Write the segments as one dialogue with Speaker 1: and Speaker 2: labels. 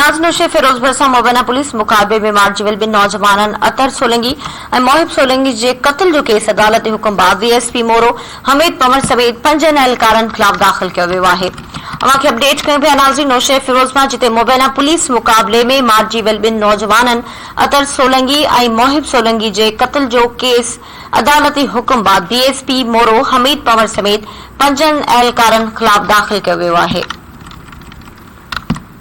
Speaker 1: नाज़ फिरोज भरसा मुबैना पुलिस मुकाबले में मार्जिवल बिन नौजवानन अतर सोलंगी और मोहिब सोलंगी के कत्ल जो केस अदालती हुक्म बाद DSP मोरो हमीद पमर समेत 5 एहलकारन खिलाफ दाखिल किया वियो आहे। अवांखे अपडेट कयूं पिया नाज़रीन नौशे फिरोज मां जिते मुबैना पुलिस मुकाबले में मार्जिवल बिन नौजवानन अतर सोलंगी और मोहिब सोलंगी के कत्ल जो केस अदालती हुक्म बाद DSP मोरो हमीद पमर समेत 5 एहलकारन खिलाफ दाखिल किया वियो आहे।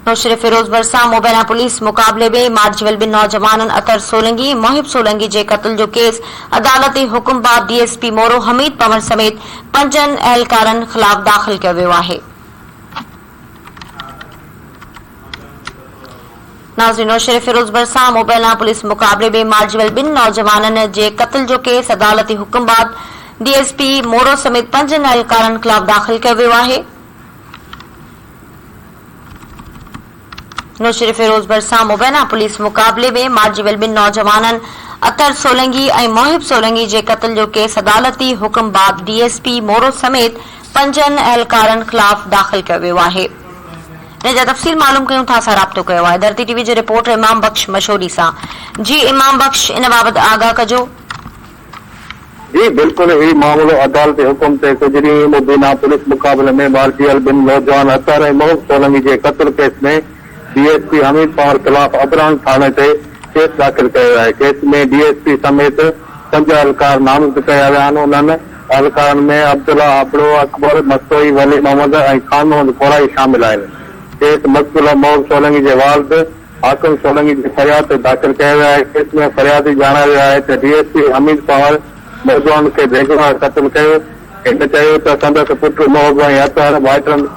Speaker 1: नौशे फिरोज भरसा मुबैना पुलिस मुकाबले में मार्जिवल बिन नौजवानन अतर सोलंगी मोहिब सोलंगी के कत्ल जो केस अदालती हुक्म बाद DSP मोरो हमीद पमर समेत 5 एहलकारन खिलाफ दाखिल किया वियो आहे। नाज़रीन नौशे फिरोज भरसा मुबैना पुलिस मुकाबले में मार्जिवल बिन नौजवानन के कत्ल जो केस अदालती हुक्म बाद DSP मोरो समेत 5 एहलकारन खिलाफ दाखिल किया वियो आहे। नौशे फिरोज भरसा मुबैना पुलिस मुकाबले में मार्जिवल बिन नौजवानन अतर सोलंगी और मोहिब सोलंगी के कत्ल जो केस अदालती हुक्म बाद DSP मोरो समेत 5 एहलकारन खिलाफ दाखिल किया वियो आहे। इन तफ़सील मालूम कयूं था राब्तो कियो आहे धरती TV जे रिपोर्टर इमाम बख्श मशहूरी सां। जी इमाम बख्श इन बाबत आगाह कजो।
Speaker 2: जी बिल्कुल ही मामलो अदालती हुक्म से गुजरी मुबैना पुलिस मुकाबले में मार्जिवल बिन नौजवान अतर मोहिब सोलंगी के कत्ल केस में DSP हमीद पमर खिलाफ अबरान थाने से केस दाखिल किया है। केस में DSP समेत 5 एहलकार नामज़द किया विया आहिनि। उन्हनि एहलकारनि में अब्दुल्ला आबड़ो अकबर मस्तोई वली मोहम्मद और खान मोहम्मद कोराई शामिल आहिनि। केस मक़तूल मोहिब सोलंगी के वालिद हाकिम सोलंगी की फरियाद से दाखिल किया वियो आहे। केस में फरियादी ॼाणायो वियो आहे त DSP हमीद पमर नौजवान के बेगुनाह क़त्ल कयो। हिन चयो त संदसि पुट मोहिब ऐं अतर भाइटनि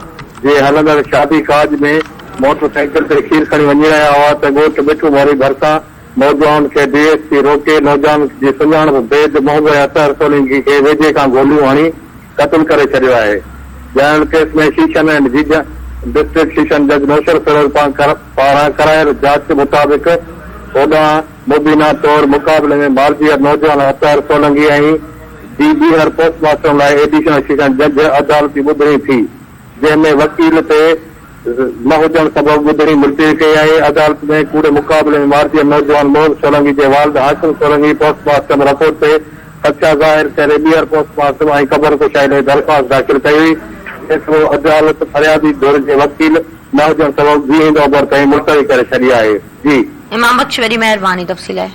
Speaker 2: जे हलंदड़ शादी काज में मोटरसाइकिल से खीर खणी वञी रहिया हुआ त ॻोठ मिठू मोरी भरसा नौजवान के DSP रोके नौजवान जी सुञाणप बैदि मोहिब अतर सोलंगी के वेझे खां गोलियूं हणी क़त्ल करे छॾियो आहे। ॼाणल केस में शीशन एंड जीजा डिस्ट्रिक्ट शीशन जज नौशर फिरोज पारां करायल जांच मुताबिक़ होॾां मुबीना तौर मुक़ाबले में मार्जिवल नौजवान अतर सोलंगी ऐं ॿीहर पोस्टमास्टर लाइ एडिशनल शीशन जज अदालती ॿुधणी थी, जंहिंमें वकील ते न हुजण सबब ॿुधणी मुलतवी कई आहे। अदालत में कूड़े मुक़ाबले में मार्जिवल नौजवान मोहिब सोलंगी के वालिद हाकिम सोलंगी पोस्टमास्टर रिपोर्ट से सचा ज़ाहिर करे ॿीहर पोस्टमास्टर ऐं क़बर कुशाई लाइ दरख़्वास्त दाख़िल कई हुई। फैसलो अदालत फरियादी धुर के वकील न हुजण सबब 20 नवंबर ताईं मुलतवी करे छॾी आहे। जी
Speaker 1: इमाम बख्श वॾी महिरबानी तफ़सील आहे।